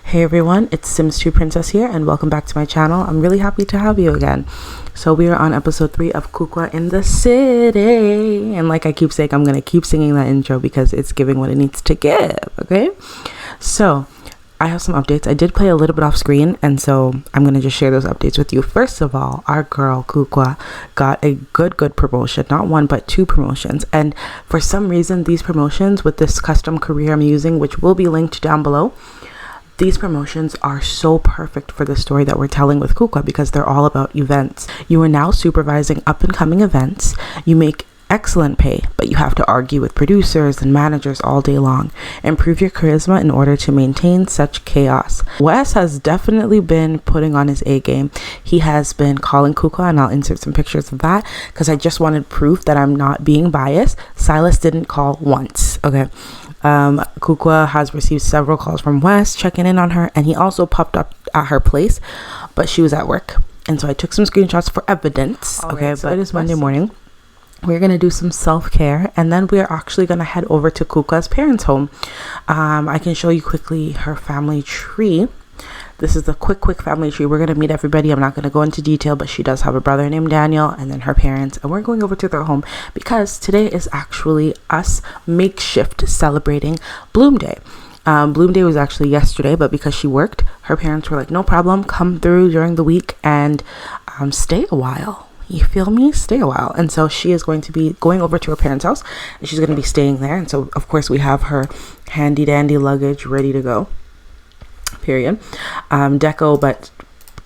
Hey everyone, it's Sims2 Princess here and welcome back to my channel. I'm really happy to have you again. So we are on episode 3 of Kukua in the City. And like I keep saying, I'm going to keep singing that intro because it's giving what it needs to give, okay? So I have some updates. I did play a little bit off screen, and so I'm going to just share those updates with you. First of all, our girl Kukua got a good promotion. Not one, but 2 promotions. And for some reason, these promotions with this custom career I'm using, which will be linked down below, these promotions are so perfect for the story that we're telling with Kukua because they're all about events. You are now supervising up and coming events. You make excellent pay, but you have to argue with producers and managers all day long. Improve your charisma in order to maintain such chaos. Wes has definitely been putting on his A game. He has been calling Kukua, and I'll insert some pictures of that because I just wanted proof that I'm not being biased. Silas didn't call once, okay? Kukua has received several calls from Wes checking in on her, and he also popped up at her place, but she was at work, and so I took some screenshots for evidence. Okay, right, so it is Monday morning. We're gonna do some self-care, and then we're actually gonna head over to Kukua's parents' home. I can show you quickly her family tree. This is the quick family tree. We're gonna meet everybody. I'm not gonna go into detail, but she does have a brother named Daniel, and then her parents, and we're going over to their home because today is actually us makeshift celebrating Bloom Day. Bloom Day was actually yesterday, but because she worked, her parents were like, no problem, come through during the week and stay a while. You feel me? Stay a while. And so she is going to be going over to her parents' house, and she's going to be staying there. And so of course we have her handy dandy luggage ready to go, period. Deco but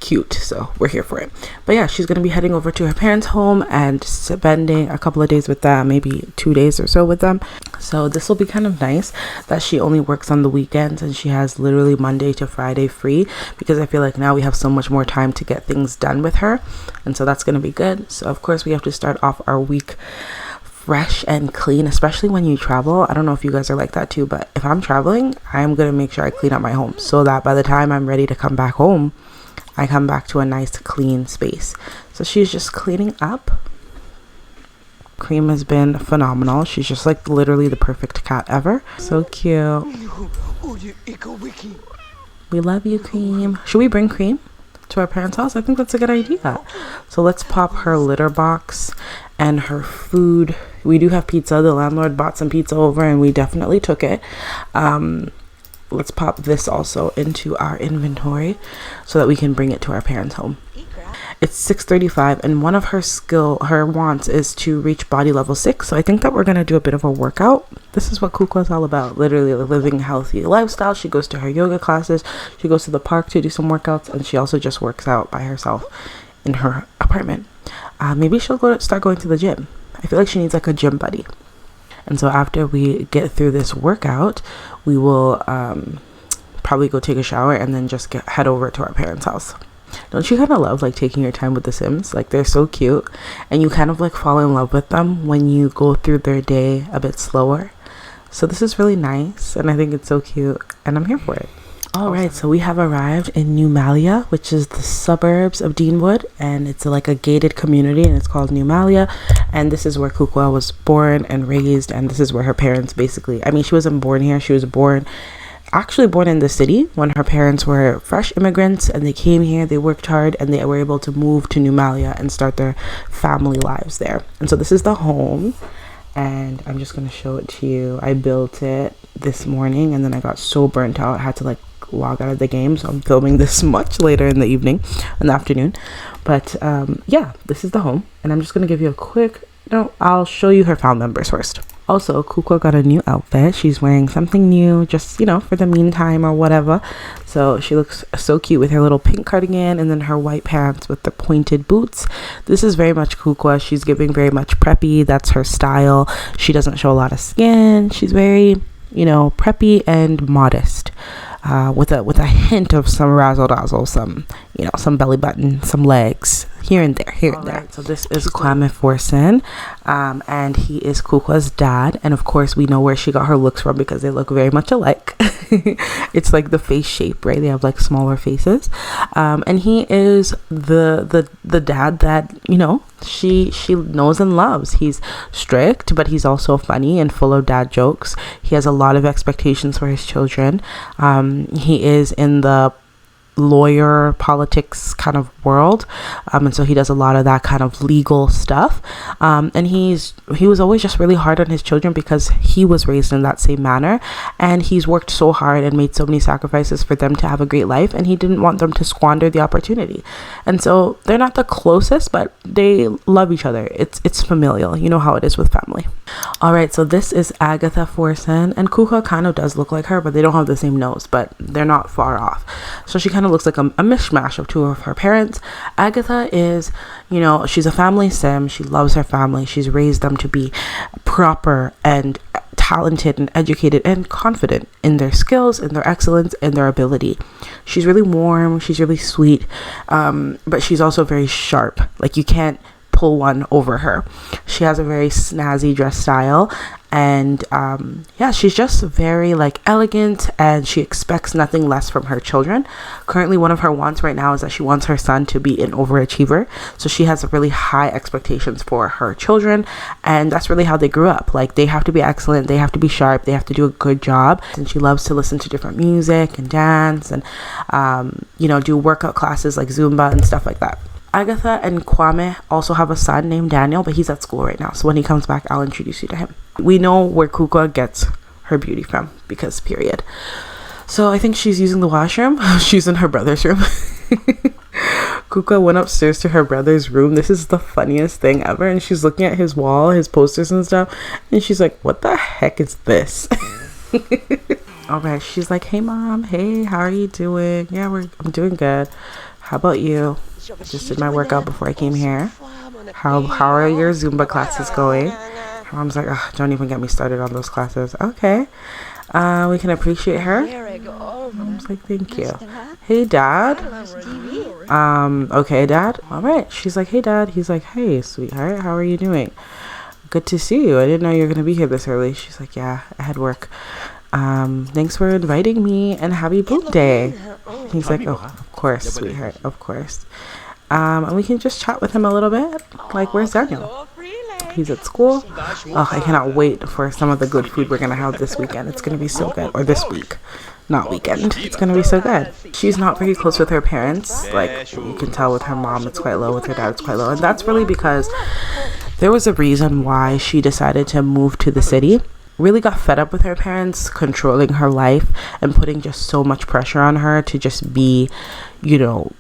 cute, so we're here for it. But yeah, she's going to be heading over to her parents' home and spending a couple of days with them, maybe 2 days or so with them. So this will be kind of nice that she only works on the weekends and she has literally Monday to Friday free, because I feel like now we have so much more time to get things done with her, and so that's going to be good. So of course we have to start off our week fresh and clean, especially when you travel. I don't know if you guys are like that too, but if I'm traveling, I'm going to make sure I clean up my home so that by the time I'm ready to come back home, I come back to a nice clean space. So she's just cleaning up. Cream has been phenomenal. She's just like literally the perfect cat ever. So cute. We love you, Cream. Should we bring Cream to our parents' house? I think that's a good idea. So let's pop her litter box and her food. We do have pizza. The landlord bought some pizza over and we definitely took it. Let's pop this also into our inventory so that we can bring it to our parents' home. It's 6:35, and one of her wants is to reach body level 6. So I think that we're going to do a bit of a workout. This is what Kukua is all about, literally living a healthy lifestyle. She goes to her yoga classes, she goes to the park to do some workouts, and she also just works out by herself in her apartment. Maybe she'll start going to the gym. I feel like she needs like a gym buddy. And so after we get through this workout, we will probably go take a shower and then just head over to our parents' house. Don't you kind of love like taking your time with the Sims? Like, they're so cute, and you kind of like fall in love with them when you go through their day a bit slower. So this is really nice, and I think it's so cute, and I'm here for it. All right, so we have arrived in New Malia, which is the suburbs of Deanwood, and it's like a gated community, and it's called New Malia. And this is where Kukua was born and raised, and this is where her parents basically, I mean, she wasn't born here, she was actually born in the city when her parents were fresh immigrants, and they came here, they worked hard, and they were able to move to New Malia and start their family lives there. And so this is the home, and I'm just going to show it to you. I built it this morning, and then I got so burnt out I had to like log out of the game, so I'm filming this much later in the afternoon. But yeah, this is the home, and I'm just gonna give you a quick I'll show you her family members first. Also, Kukua got a new outfit. She's wearing something new, just for the meantime or whatever. So she looks so cute with her little pink cardigan and then her white pants with the pointed boots. This is very much Kukua. She's giving very much preppy. That's her style. She doesn't show a lot of skin. She's very preppy and modest. With a hint of some razzle dazzle, some belly button, some legs here and there. So this is Kwame Forson, and he is Kukua's dad, and of course we know where she got her looks from because they look very much alike. It's like the face shape, right? They have like smaller faces. And he is the dad that, you know, she knows and loves. He's strict, but he's also funny and full of dad jokes. He has a lot of expectations for his children. He is in the lawyer politics kind of world, and so he does a lot of that kind of legal stuff, and he was always just really hard on his children because he was raised in that same manner, and he's worked so hard and made so many sacrifices for them to have a great life, and he didn't want them to squander the opportunity. And so they're not the closest, but they love each other. It's familial. You know how it is with family. All right, so this is Agatha Forsen, and Kukua kind of does look like her, but they don't have the same nose, but they're not far off. So she kind of looks like a mishmash of two of her parents. Agatha is, you know, she's a family sim. She loves her family. She's raised them to be proper and talented and educated and confident in their skills, in their excellence, and their ability. She's really warm. She's really sweet, but she's also very sharp. Like, you can't pull one over her. She has a very snazzy dress style, and yeah, she's just very like elegant, and she expects nothing less from her children. Currently, one of her wants right now is that she wants her son to be an overachiever, so she has really high expectations for her children, and that's really how they grew up. Like, they have to be excellent, they have to be sharp, they have to do a good job. And she loves to listen to different music and dance, and you know, do workout classes like Zumba and stuff like that. Agatha and Kwame also have a son named Daniel, but he's at school right now, so when he comes back, I'll introduce you to him. We know where Kukua gets her beauty from, because period. So I think she's using the washroom. She's in her brother's room. Kukua went upstairs to her brother's room. This is the funniest thing ever, and she's looking at his wall, his posters and stuff, and she's like, what the heck is this? Okay, she's like, hey mom, hey, how are you doing? Yeah, I'm doing good. How about you? Just did my workout before I came here. How are your Zumba classes going? Her mom's like, oh, don't even get me started on those classes. Okay. We can appreciate her. Mom's like, thank you. Hey dad. Okay dad. All right. She's like, hey dad. He's like, hey sweetheart, how are you doing? Good to see you. I didn't know you were gonna be here this early. She's like, yeah, I had work. Thanks for inviting me, and happy birthday. He's like, oh, of course sweetheart, of course. And we can just chat with him a little bit. Like, where's Daniel? He's at school. Oh, I cannot wait for some of the good food we're gonna have this weekend. It's gonna be so good. Or this week, not weekend. It's gonna be so good. She's not very close with her parents. Like, you can tell with her mom it's quite low, with her dad it's quite low, and that's really because there was a reason why she decided to move to the city. Really got fed up with her parents controlling her life and putting just so much pressure on her to just be, you know,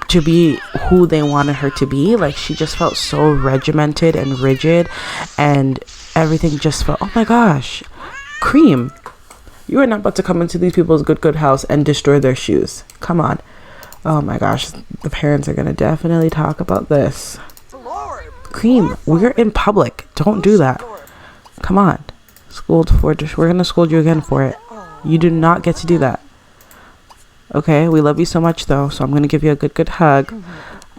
to be who they wanted her to be. Like, she just felt so regimented and rigid, and everything just felt, oh my gosh, Cream, you are not about to come into these people's good house and destroy their shoes. Come on. Oh my gosh, the parents are gonna definitely talk about this. Cream, we're in public, don't do that. Come on. We're gonna scold you again for it. You do not get to do that. Okay, we love you so much though, so I'm gonna give you a good hug.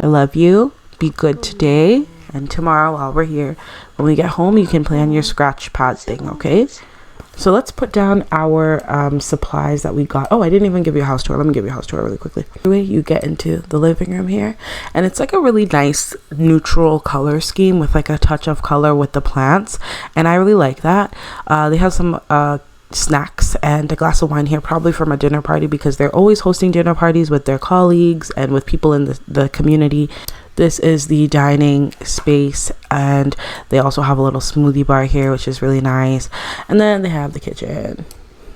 I love you. Be good today and tomorrow while we're here. When we get home, you can play on your scratch pad thing, okay? So let's put down our supplies that we got. Oh, I didn't even give you a house tour. Let me give you a house tour really quickly. Anyway, you get into the living room here, and it's like a really nice neutral color scheme with like a touch of color with the plants, and I really like that. They have some snacks and a glass of wine here, probably from a dinner party, because they're always hosting dinner parties with their colleagues and with people in the community. This is the dining space, and they also have a little smoothie bar here, which is really nice. And then they have the kitchen.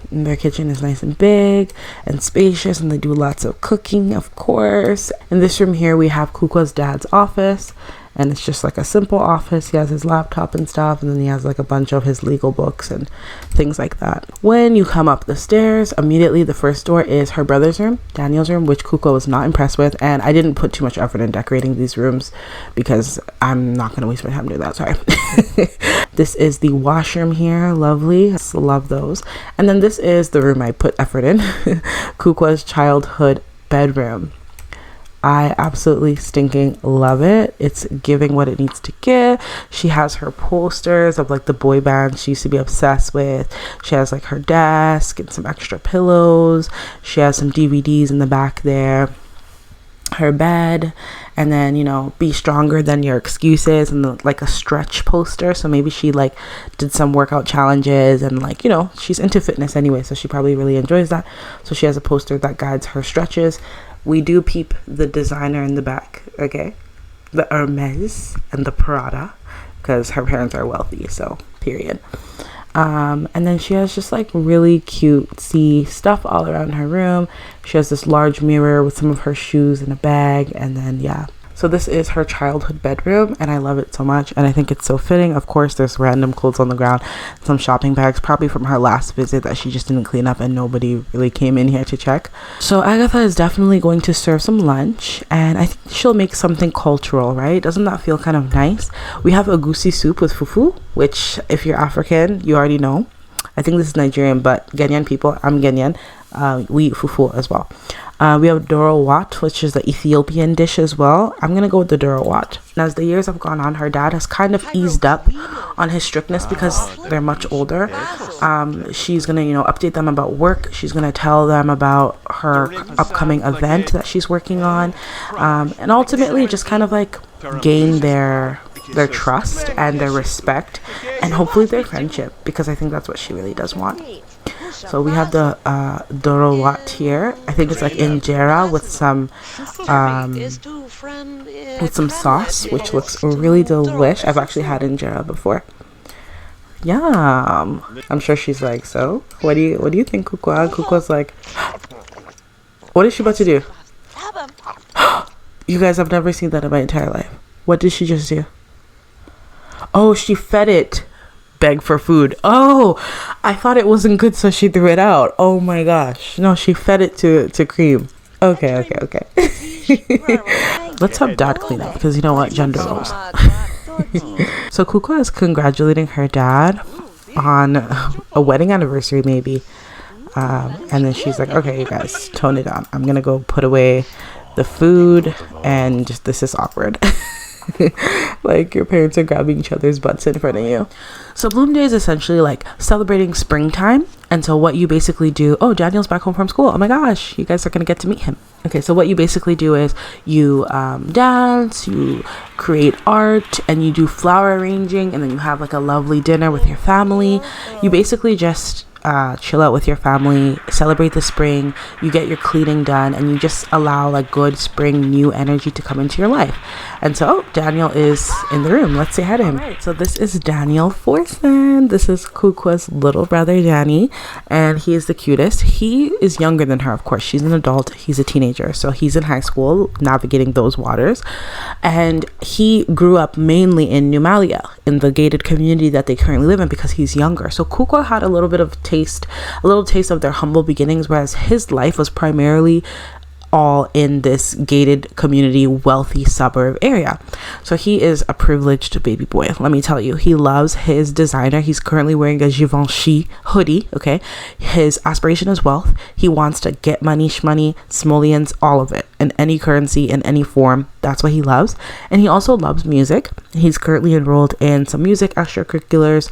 And their kitchen is nice and big and spacious, and they do lots of cooking, of course. In this room here, we have Kukua's dad's office, and it's just like a simple office. He has his laptop and stuff, and then he has like a bunch of his legal books and things like that. When you come up the stairs, immediately the first door is her brother's room, Daniel's room, which Kukua was not impressed with, and I didn't put too much effort in decorating these rooms because I'm not going to waste my time doing that, sorry. This is the washroom here, lovely, love those. And then this is the room I put effort in, Kukua's childhood bedroom. I absolutely stinking love it. It's giving what it needs to give. She has her posters of like the boy bands she used to be obsessed with. She has like her desk and some extra pillows. She has some DVDs in the back there, her bed, and then, you know, be stronger than your excuses, and like a stretch poster. So maybe she like did some workout challenges, and like, you know, she's into fitness anyway, so she probably really enjoys that. So she has a poster that guides her stretches. We do peep the designer in the back, okay? The Hermes and the Prada, because her parents are wealthy, so period. And then she has just like really cutesy stuff all around her room. She has this large mirror with some of her shoes in a bag, and then yeah. So this is her childhood bedroom, and I love it so much, and I think it's so fitting. Of course, there's random clothes on the ground, some shopping bags, probably from her last visit that she just didn't clean up and nobody really came in here to check. So Agatha is definitely going to serve some lunch, and I think she'll make something cultural, right? Doesn't that feel kind of nice? We have egusi soup with fufu, which if you're African, you already know. I think this is Nigerian, but Ghanaian people, I'm Ghanaian, we eat fufu as well. We have doro wat, which is the Ethiopian dish as well. I'm gonna go with the doro wat. And as the years have gone on, her dad has kind of eased up on his strictness because they're much older. She's gonna, you know, update them about work. She's gonna tell them about her upcoming event that she's working on, and ultimately just kind of like gain their trust and their respect, and hopefully their friendship, because I think that's what she really does want. So we have the doro wat here. I think it's like injera with some sauce, which looks really delish. I've actually had injera before. Yum. I'm sure she's like, so what do you think, Kukua? Kukua's like, what is she about to do? You guys, I've never seen that in my entire life. What did she just do? Oh, she fed it. Beg for food. Oh, I thought it wasn't good, so she threw it out. Oh my gosh. No, she fed it to cream. Okay. Let's have dad clean up, because you know what? Gender roles. So Kukua is congratulating her dad on a wedding anniversary, maybe. And then she's like, okay, you guys, tone it down. I'm gonna go put away the food, and just, this is awkward. Like your parents are grabbing each other's butts in front of you. So Bloom Day is essentially like celebrating springtime. And so what you basically do, oh, Daniel's back home from school. Oh my gosh, you guys are gonna get to meet him. Okay, so what you basically do is you dance, you create art, and you do flower arranging, and then you have like a lovely dinner with your family. You basically just chill out with your family, celebrate the spring, you get your cleaning done, and you just allow like good spring new energy to come into your life. And so Daniel is in the room. Let's say hi to him. All right, so this is Daniel Forsen. This is Kukua's little brother Danny, and he is the cutest. He is younger than her, of course. She's an adult, he's a teenager, so he's in high school navigating those waters. And he grew up mainly in Numalia, in the gated community that they currently live in, because he's younger. So Kukua had a little taste of their humble beginnings, whereas his life was primarily all in this gated community, wealthy suburb area. So he is a privileged baby boy, let me tell you. He loves his designer. He's currently wearing a Givenchy hoodie. Okay, his aspiration is wealth. He wants to get money, shmoney, simoleons, all of it, in any currency, in any form. That's what he loves. And he also loves music. He's currently enrolled in some music extracurriculars.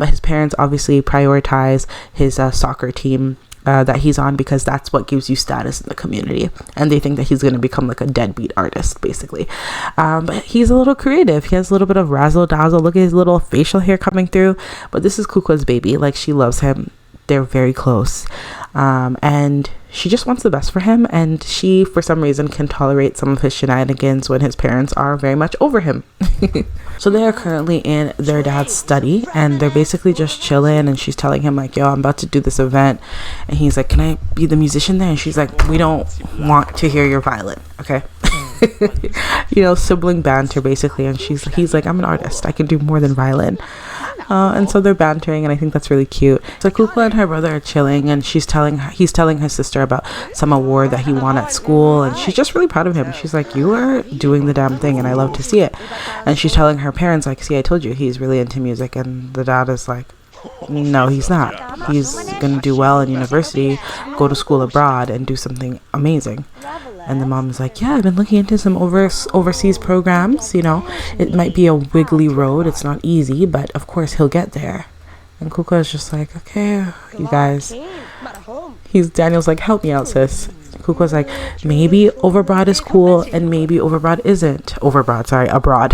His parents obviously prioritize his soccer team that he's on, because that's what gives you status in the community, and they think that he's going to become like a deadbeat artist basically. But he's a little creative. He has a little bit of razzle dazzle. Look at his little facial hair coming through. But this is Kukua's baby. Like, she loves him. They're very close, and she just wants the best for him, and she for some reason can tolerate some of his shenanigans when his parents are very much over him. So they are currently in their dad's study, and they're basically just chilling, and she's telling him like, yo, I'm about to do this event, and he's like, can I be the musician there? And she's like, we don't want to hear your violin, okay? You know, sibling banter basically. And he's like, I'm an artist, I can do more than violin. And so they're bantering, and I think that's really cute. So Kukua and her brother are chilling, and he's telling her sister about some award that he won at school, and she's just really proud of him. She's like, you are doing the damn thing, and I love to see it. And she's telling her parents like, see, I told you he's really into music. And the dad is like, no, he's not. He's gonna do well in university, go to school abroad, and do something amazing. And the mom's like, yeah, I've been looking into some overseas programs. You know, it might be a wiggly road. It's not easy, but of course he'll get there. And Kukua is just like, okay, you guys. Daniel's like, help me out, sis. Kukua's like, maybe overbroad is cool, and maybe overbroad isn't. Abroad.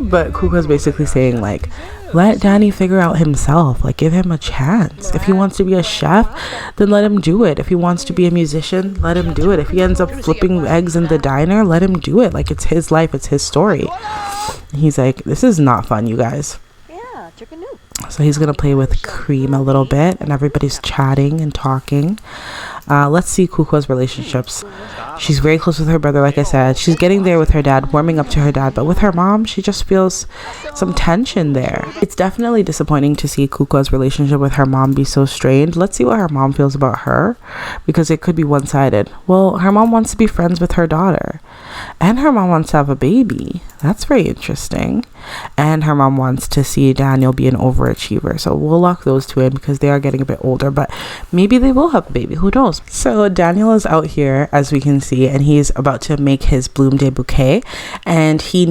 But Kukua's basically saying, like, let Danny figure out himself. Like, give him a chance. If he wants to be a chef, then let him do it. If he wants to be a musician, let him do it. If he ends up flipping eggs in the diner, let him do it. Like, it's his life. It's his story. He's like, this is not fun, you guys. So he's gonna play with Cream a little bit, and everybody's chatting and talking. Let's see Kukua's relationships. She's very close with her brother, like I said. She's getting there with her dad, warming up to her dad, but with her mom, she just feels some tension there. It's definitely disappointing to see Kukua's relationship with her mom be so strained. Let's see what her mom feels about her, because it could be one-sided. Well, her mom wants to be friends with her daughter, and her mom wants to have a baby. That's very interesting. And her mom wants to see Daniel be an overachiever. So we'll lock those two in because they are getting a bit older, but maybe they will have a baby. Who knows? So Daniel is out here, as we can see, and he's about to make his Bloom Day bouquet. And he's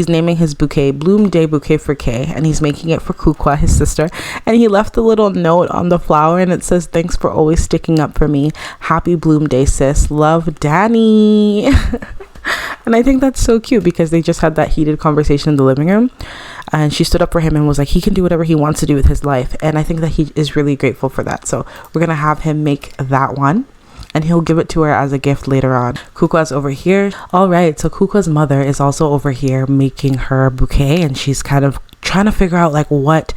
naming his bouquet Bloom Day Bouquet for Kay, and he's making it for Kukua, his sister. And he left a little note on the flower, and it says, thanks for always sticking up for me. Happy Bloom Day, sis. Love, Danny. And I think that's so cute because they just had that heated conversation in the living room, and she stood up for him and was like, he can do whatever he wants to do with his life. And I think that he is really grateful for that. So we're gonna have him make that one, and he'll give it to her as a gift later on. Kukua's over here. All right, so Kukua's mother is also over here making her bouquet, and she's kind of trying to figure out like what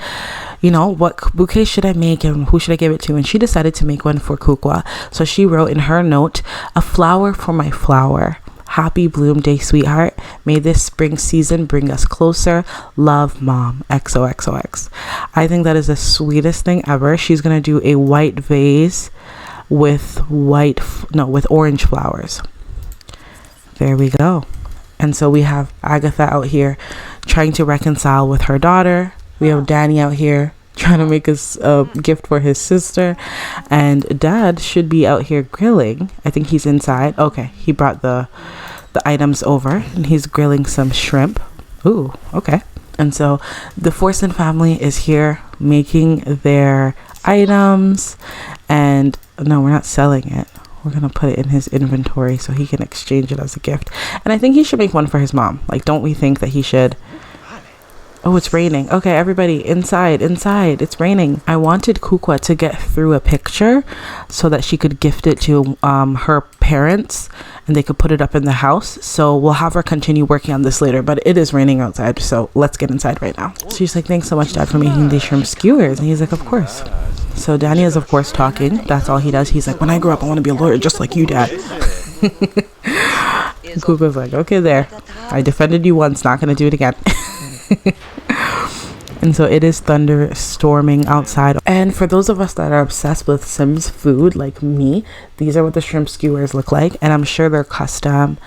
bouquet should I make and who should I give it to. And she decided to make one for Kukua. So she wrote in her note, a flower for my flower. Happy Bloom Day, sweetheart. May this spring season bring us closer. Love, Mom. XOXOX. I think that is the sweetest thing ever. She's gonna do a white vase with orange flowers. There we go. And so we have Agatha out here trying to reconcile with her daughter. We have Danny out here trying to make us a gift for his sister, and Dad should be out here grilling. I think he's inside. Okay, he brought the items over, and he's grilling some shrimp. Ooh, okay. And so the Forsen family is here making their items, and no, we're not selling it. We're gonna put it in his inventory so he can exchange it as a gift. And I think he should make one for his mom. Like, don't we think that he should? Oh, it's raining. Okay, everybody, inside. It's raining. I wanted Kukua to get through a picture so that she could gift it to her parents, and they could put it up in the house. So we'll have her continue working on this later, but it is raining outside, so let's get inside right now. She's like, thanks so much, Dad, for making these shrimp skewers. And he's like, of course. So Danny is, of course, talking. That's all he does. He's like, when I grow up, I want to be a lawyer just like you, Dad. Kukua's like, okay, there. I defended you once, not going to do it again. And so it is thunderstorming outside. And for those of us that are obsessed with Sims food like me, these are what the shrimp skewers look like. And I'm sure they're custom.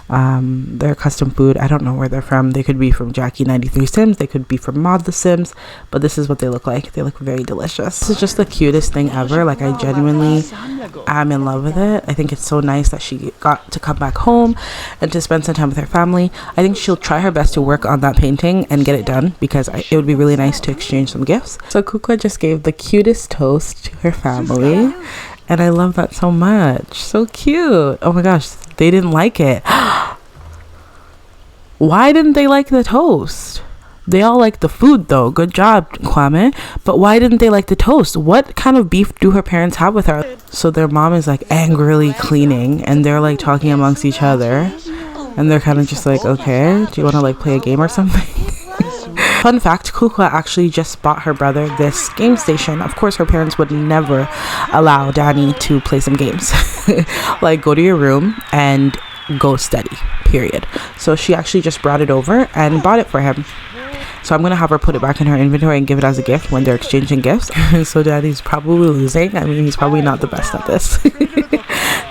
They're custom food. I don't know where they're from. They could be from Jackie93 Sims. They could be from Mod the Sims. But this is what they look like. They look very delicious. This is just the cutest thing ever. Like, I genuinely am in love with it. I think it's so nice that she got to come back home and to spend some time with her family. I think she'll try her best to work on that painting and get it done, because it would be really nice to exchange some gifts. So Kukua just gave the cutest toast to her family. And I love that so much. So cute. Oh my gosh, they didn't like it. Why didn't they like the toast? They all like the food though. Good job, Kwame. But why didn't they like the toast? What kind of beef do her parents have with her? So their mom is like angrily cleaning, and they're like talking amongst each other. And they're kind of just like, okay, do you want to like play a game or something? Fun fact, Kukua actually just bought her brother this game station. Of course, her parents would never allow Danny to play some games. Like, go to your room and go study, period. So she actually just brought it over and bought it for him. So I'm going to have her put it back in her inventory and give it as a gift when they're exchanging gifts. So Daddy's probably losing. I mean, he's probably not the best at this.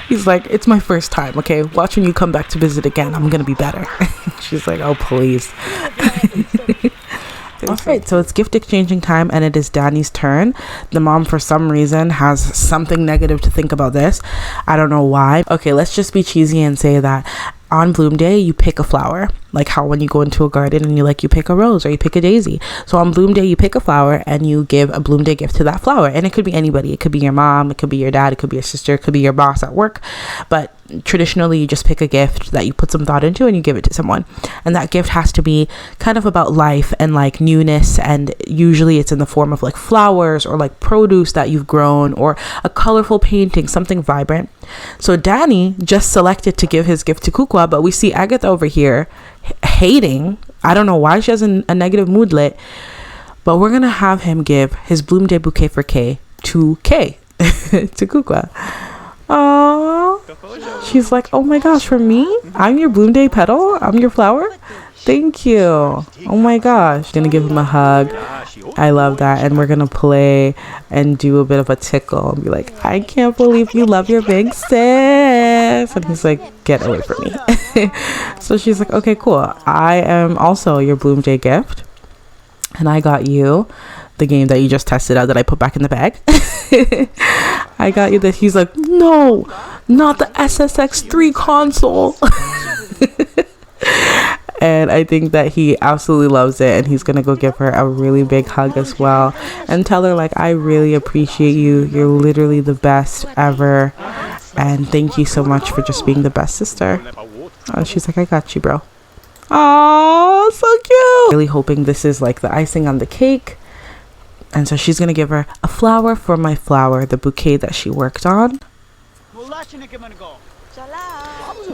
He's like, it's my first time, okay? Watch when you come back to visit again. I'm going to be better. She's like, oh, please. Alright, so it's gift exchanging time and it is Danny's turn. The mom, for some reason, has something negative to think about this. I don't know why. Okay, let's just be cheesy and say that on Bloom Day, you pick a flower. Like how when you go into a garden and you pick a rose or you pick a daisy. So on Bloom Day, you pick a flower and you give a Bloom Day gift to that flower. And it could be anybody. It could be your mom. It could be your dad. It could be your sister. It could be your boss at work. But traditionally, you just pick a gift that you put some thought into and you give it to someone. And that gift has to be kind of about life and like newness. And usually it's in the form of like flowers or like produce that you've grown or a colorful painting, something vibrant. So Danny just selected to give his gift to Kukua, but we see Agatha over here hating. I don't know why she has a negative mood lit, but we're gonna have him give his Bloom Day bouquet for Kay to Kukua. Oh, she's like, oh my gosh, for me? I'm your Bloom Day petal? I'm your flower? Thank you. Oh my gosh. Gonna give him a hug. I love that. And we're gonna play and do a bit of a tickle and be like, I can't believe you love your big sis. And he's like, get away from me. So she's like, okay, cool. I am also your Bloom Day gift. And I got you the game that you just tested out that I put back in the bag. I got you this. He's like, no, not the SSX3 console. And I think that he absolutely loves it, and he's gonna go give her a really big hug as well and tell her like, I really appreciate you. You're literally the best ever, and thank you so much for just being the best sister. And she's like, I got you, bro. Oh, so cute. Really hoping this is like the icing on the cake. And so she's gonna give her a flower for my flower, the bouquet that she worked on.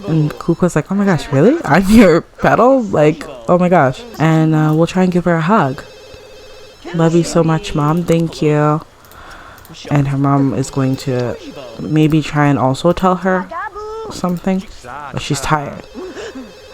And Kukua's like, oh my gosh, really? I'm your petal? Like, oh my gosh. And we'll try and give her a hug. Love you so much, Mom. Thank you. And her mom is going to maybe try and also tell her something, but she's tired.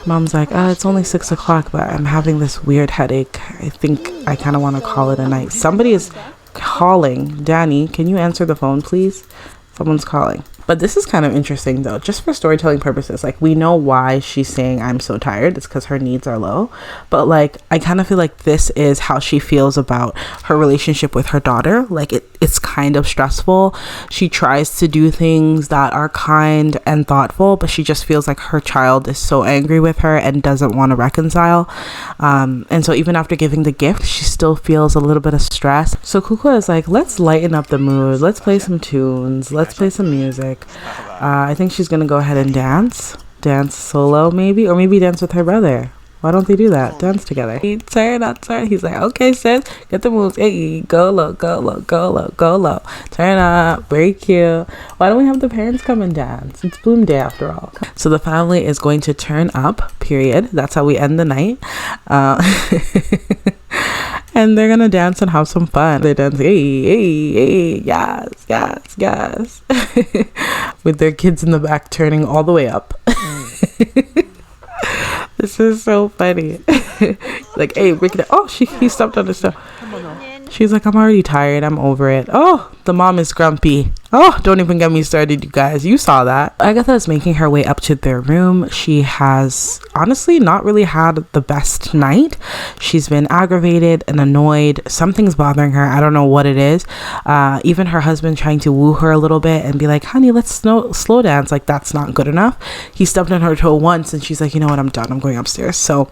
Mom's like, it's only 6 o'clock, but I'm having this weird headache. I think I kind of want to call it a night. Somebody is calling. Danny, can you answer the phone, please? Someone's calling. But this is kind of interesting though, just for storytelling purposes. Like, we know why she's saying I'm so tired. It's because her needs are low. But like, I kind of feel like this is how she feels about her relationship with her daughter. Like, it's kind of stressful. She tries to do things that are kind and thoughtful, but she just feels like her child is so angry with her and doesn't want to reconcile. And so even after giving the gift, she still feels a little bit of stress. So Kukua is like, let's lighten up the mood. Let's play some tunes. Let's play some music. I think she's gonna go ahead and dance solo, maybe, or maybe dance with her brother. Why don't they do that? Dance together. Turn up, turn. He's like, okay, sis, get the moves. Hey, go low, go low, go low, go low. Turn up, very cute. Why don't we have the parents come and dance? It's Bloom Day after all. So the family is going to turn up, period. That's how we end the night. And they're gonna dance and have some fun. They dance, hey, yes, yes, yes. With their kids in the back turning all the way up. This is so funny. Like, hey, break it. Oh, he stepped on the stuff. She's like, I'm already tired. I'm over it. Oh, the mom is grumpy. Oh, don't even get me started, you guys. You saw that. Agatha is making her way up to their room. She has honestly not really had the best night. She's been aggravated and annoyed. Something's bothering her. I don't know what it is. Even her husband trying to woo her a little bit and be like, honey, let's slow dance. Like, that's not good enough. He stepped on her toe once and she's like, you know what? I'm done. I'm going upstairs. So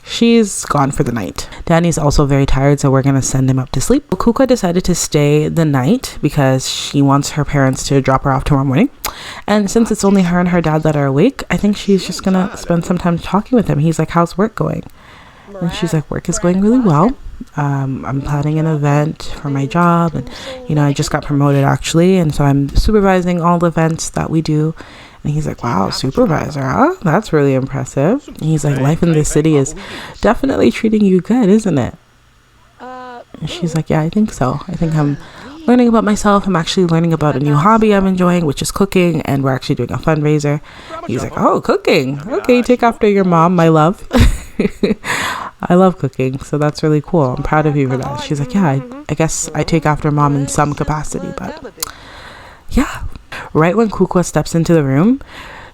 she's gone for the night. Danny's also very tired, so we're gonna send him up to sleep. Kukua decided to stay the night because she wants her parents to drop her off tomorrow morning. And since it's only her and her dad that are awake, I think she's just gonna spend some time talking with him. He's like, how's work going? And she's like, work is going really well. I'm planning an event for my job, and I just got promoted actually, and so I'm supervising all the events that we do. And he's like, wow, supervisor, huh? That's really impressive. And he's like, life in this city is definitely treating you good, isn't it? And she's like, yeah, I think so. I think I'm learning about myself. I'm actually learning about a new hobby I'm enjoying, which is cooking, and we're actually doing a fundraiser. He's like, oh, cooking. Okay, take after your mom, my love. I love cooking, so that's really cool. I'm proud of you for that. She's like, yeah, I guess I take after mom in some capacity, but yeah. Right when Kukua steps into the room,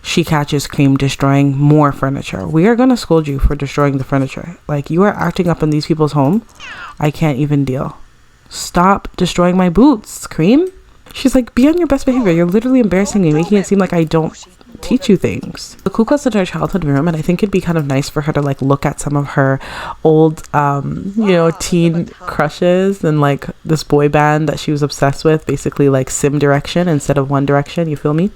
she catches Cream destroying more furniture. We are gonna scold you for destroying the furniture. Like, you are acting up in these people's home. I can't even deal. Stop destroying my boots, Cream. She's like, be on your best behavior. You're literally embarrassing me, making it seem like I don't teach you things. The kukua's in her childhood room, and I think it'd be kind of nice for her to like look at some of her old teen crushes and like this boy band that she was obsessed with, basically like Sim Direction instead of One Direction, you feel me?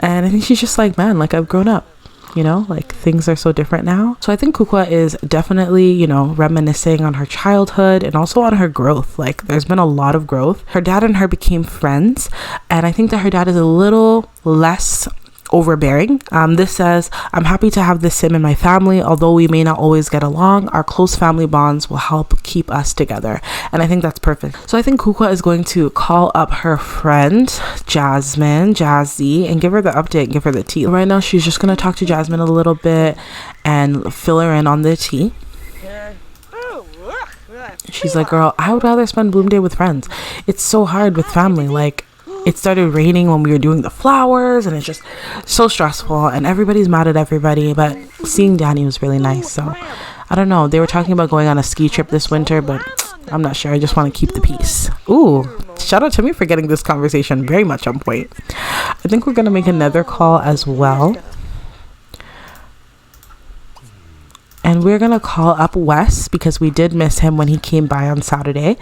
And I think she's just like, man, like I've grown up, you know, like things are so different now. So I think Kukua is definitely, you know, reminiscing on her childhood and also on her growth. Like there's been a lot of growth. Her dad and her became friends, and I think that her dad is a little less overbearing. This says, I'm happy to have this sim in my family. Although we may not always get along, our close family bonds will help keep us together. And I think that's perfect. So I think Kukua is going to call up her friend Jazzy, and give her the update, give her the tea. Right now she's just going to talk to Jasmine a little bit and fill her in on the tea. She's like, girl, I would rather spend Bloom Day with friends. It's so hard with family. Like, it started raining when we were doing the flowers, and it's just so stressful, and everybody's mad at everybody. But seeing Danny was really nice. So I don't know, they were talking about going on a ski trip this winter, but I'm not sure. I just want to keep the peace. Ooh, shout out to me for getting this conversation very much on point. I think we're gonna make another call as well, and we're gonna call up Wes because we did miss him when he came by on Saturday.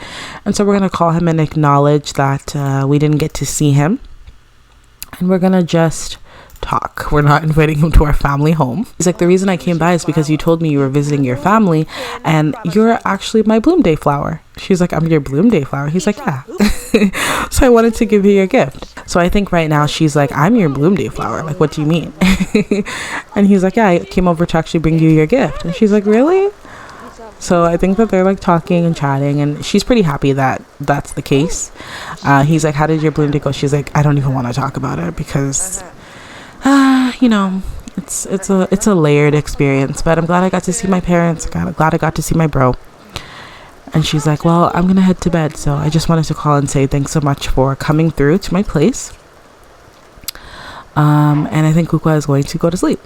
And so we're gonna call him and acknowledge that we didn't get to see him, and we're gonna just talk. We're not inviting him to our family home. He's like, the reason I came by is because you told me you were visiting your family and you're actually my Bloom Day flower. She's like, I'm your Bloom Day flower. He's like, yeah. So I wanted to give you your gift. So I think right now she's like, I'm your Bloom Day flower. Like, what do you mean? And he's like, yeah, I came over to actually bring you your gift. And she's like, really? So I think that they're like talking and chatting, and she's pretty happy that that's the case. He's like, how did your Bloom Day go? She's like, I don't even want to talk about it because you know, it's a layered experience, but I'm glad I got to see my parents. Glad I got to see my bro. And she's like, well, I'm gonna head to bed, so I just wanted to call and say thanks so much for coming through to my place. And I think Kukua is going to go to sleep,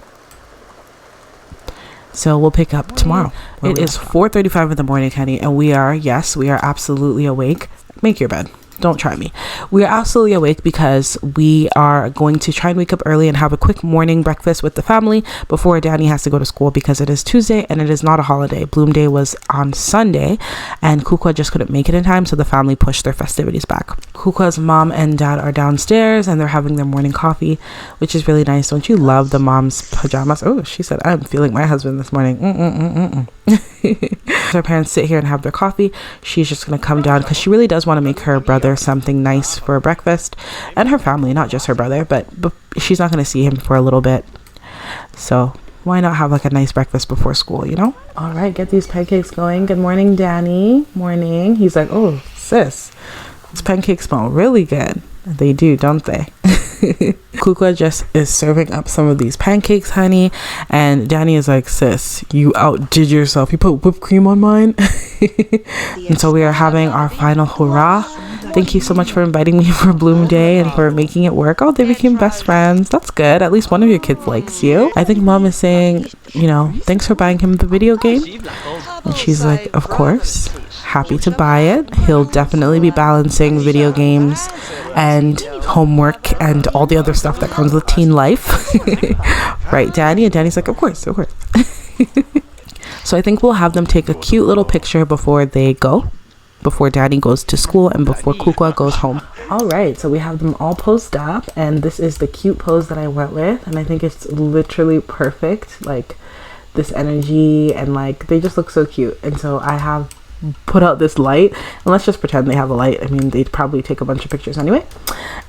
so we'll pick up tomorrow. It is 4:35 in the morning, honey, and we are absolutely awake. Make your bed. Don't try me. We are absolutely awake because we are going to try and wake up early and have a quick morning breakfast with the family before Danny has to go to school, because it is Tuesday and it is not a holiday. Bloom Day was on Sunday and Kukua just couldn't make it in time, so the family pushed their festivities back. Kukua's mom and dad are downstairs and they're having their morning coffee, which is really nice. Don't you love the mom's pajamas? Oh, she said, I'm feeling my husband this morning. Her parents sit here and have their coffee. She's just gonna come down because she really does want to make her brother something nice for breakfast, and her family, not just her brother, but she's not gonna see him for a little bit, so why not have like a nice breakfast before school, you know? All right, get these pancakes going. Good morning, Danny. Morning. He's like, oh sis, these pancakes smell really good. They do, don't they? Kukua just is serving up some of these pancakes, honey, and Danny is like, sis, you outdid yourself. You put whipped cream on mine. And so we are having our final hurrah. Thank you so much for inviting me for Bloom Day and for making it work. Oh, they became best friends. That's good. At least one of your kids likes you. I think mom is saying, you know, thanks for buying him the video game. And she's like, of course, happy to buy it. He'll definitely be balancing video games and homework and all the other stuff that comes with teen life. Right, Danny? And Danny's like, of course. So I think we'll have them take a cute little picture before they go, before Danny goes to school and before Kukua goes home. All right, so we have them all posed up, and this is the cute pose that I went with, and I think it's literally perfect. Like, this energy, and like they just look so cute. And so I have put out this light, and let's just pretend they have a light. I mean, they'd probably take a bunch of pictures anyway,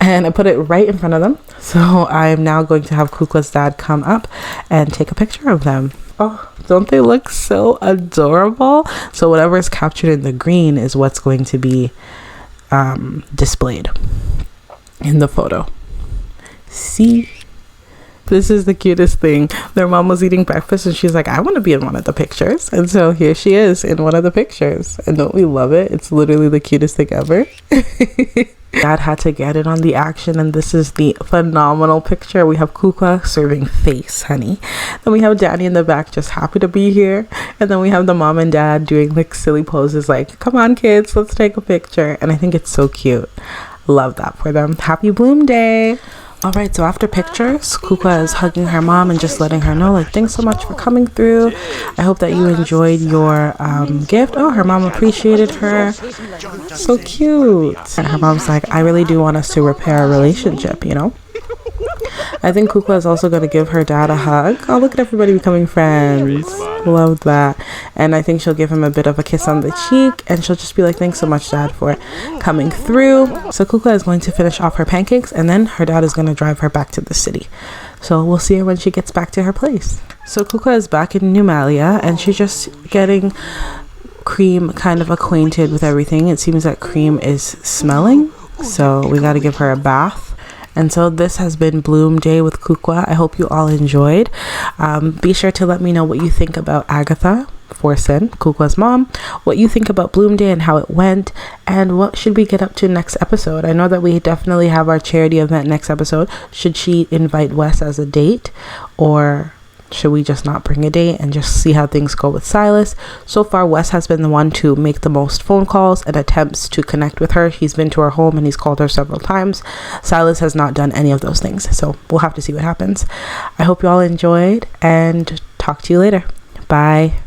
and I put it right in front of them. So I'm now going to have Kukua's dad come up and take a picture of them. Oh, don't they look so adorable? So whatever is captured in the green is what's going to be displayed in the photo. See, this is the cutest thing. Their mom was eating breakfast and she's like, I want to be in one of the pictures. And so here she is in one of the pictures. And don't we love it? It's literally the cutest thing ever. Dad had to get in on the action, and this is the phenomenal picture. We have Kukua serving face, honey. Then we have Danny in the back just happy to be here. And then we have the mom and dad doing like silly poses like, come on kids, let's take a picture. And I think it's so cute. Love that for them. Happy Bloom Day. Alright, so after pictures, Kukua is hugging her mom and just letting her know, like, thanks so much for coming through. I hope that you enjoyed your gift. Oh, her mom appreciated her. So cute. And her mom's like, I really do want us to repair our relationship, you know? I think Kukua is also going to give her dad a hug. Oh, look at everybody becoming friends. Love that. And I think she'll give him a bit of a kiss on the cheek, and she'll just be like, thanks so much, Dad, for coming through. So Kukua is going to finish off her pancakes, and then her dad is going to drive her back to the city. So we'll see her when she gets back to her place. So Kukua is back in Numalia, and she's just getting Cream kind of acquainted with everything. It seems that Cream is smelling, so we got to give her a bath. And so this has been Bloom Day with Kukua. I hope you all enjoyed. Be sure to let me know what you think about Agatha Forsen, Kukua's mom, what you think about Bloom Day and how it went, and what should we get up to next episode. I know that we definitely have our charity event next episode. Should she invite Wes as a date, or should we just not bring a date and just see how things go with Silas? So far, Wes has been the one to make the most phone calls and attempts to connect with her. He's been to her home and he's called her several times. Silas has not done any of those things, so we'll have to see what happens. I hope you all enjoyed, and talk to you later. Bye.